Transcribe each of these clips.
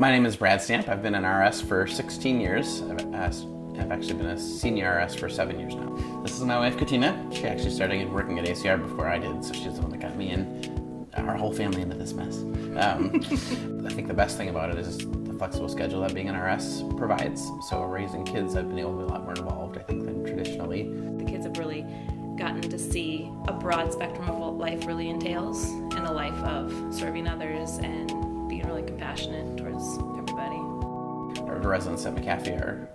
My name is Brad Stamp. I've been an RS for 16 years. I've actually been a senior RS for 7 years now. This is my wife, Katina. She actually started working at ACR before I did, so she's the one that got me and our whole family into this mess. I think the best thing about it is the flexible schedule that being an RS provides. So raising kids, I've been able to be a lot more involved, I think, than traditionally. The kids have really gotten to see a broad spectrum of what life really entails and a life of serving others and being really compassionate towards everybody. Our residents at McAfee are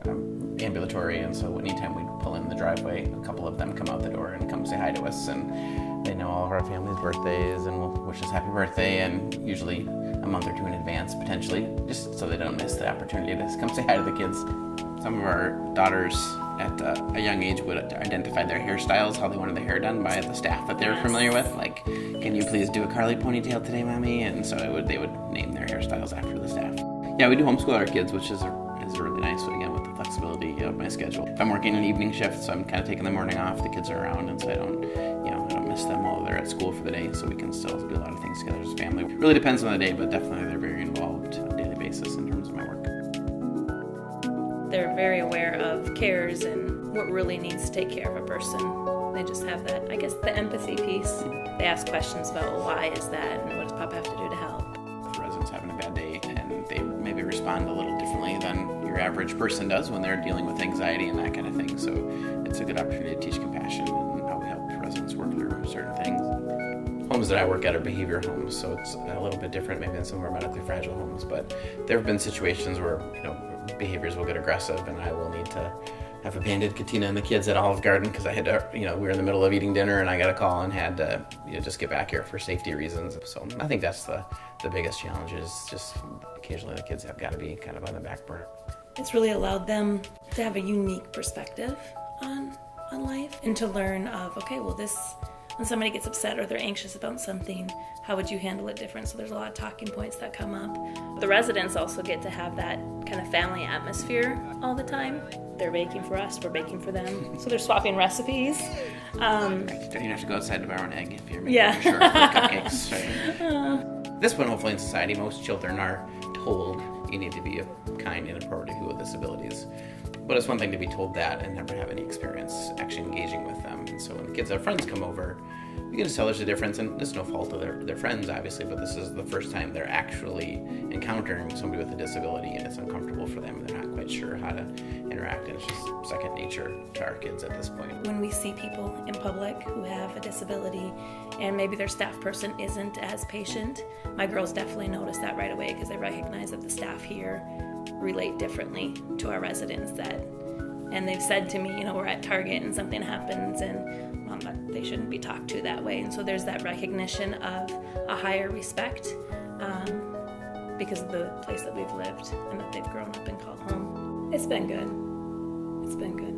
ambulatory, and so anytime we pull in the driveway, a couple of them come out the door and come say hi to us, and they know all of our family's birthdays and will wish us happy birthday, and usually a month or two in advance potentially, just so they don't miss the opportunity to come say hi to the kids. Some of our daughters at a young age would identify their hairstyles, how they wanted their hair done by the staff that they were familiar with. Like, can you please do a curly ponytail today, Mommy? And so they would name their hairstyles after the staff. Yeah, we do homeschool our kids, which is really nice, again, with the flexibility of my schedule. If I'm working an evening shift, so I'm kind of taking the morning off, the kids are around, and so I don't miss them while they're at school for the day, so we can still do a lot of things together as a family. It really depends on the day, but definitely they're very involved on a daily basis in terms of my work. They're very aware of cares and what really needs to take care of a person. They just have that, I guess, the empathy piece. They ask questions about, well, why is that, and what does Pop have to do to help? If a resident's having a bad day, and they maybe respond a little differently than your average person does when they're dealing with anxiety and that kind of thing. So it's a good opportunity to teach compassion and how we help residents work through certain things. Homes that I work at are behavior homes, so it's a little bit different maybe than some of our medically fragile homes, but there have been situations where, behaviors will get aggressive, and I will need to have abandoned Katina and the kids at Olive Garden because I had to, we were in the middle of eating dinner and I got a call and had to just get back here for safety reasons. So I think that's the biggest challenge, is just occasionally the kids have got to be kind of on the back burner. It's really allowed them to have a unique perspective on life and to learn of, okay, well, when somebody gets upset or they're anxious about something, how would you handle it different? So there's a lot of talking points that come up. The residents also get to have that kind of family atmosphere all the time. They're baking for us, we're baking for them. So they're swapping recipes. Don't even have to go outside to borrow an egg if you're making sure for cupcakes. Right? At this point, hopefully in society, most children are told you need to be kind and appropriate to people with disabilities. But it's one thing to be told that and never have any experience actually engaging with them. And so when the kids have friends come over, we can just tell there's a difference, and it's no fault of their friends, obviously, but this is the first time they're actually encountering somebody with a disability, and it's uncomfortable for them, and they're not quite sure how to interact, and it's just second nature to our kids at this point. When we see people in public who have a disability, and maybe their staff person isn't as patient, my girls definitely notice that right away, because they recognize that the staff here relate differently to our residents, and they've said to me, we're at Target and something happens and they shouldn't be talked to that way. And so there's that recognition of a higher respect because of the place that we've lived and that they've grown up and called home. It's been good. It's been good.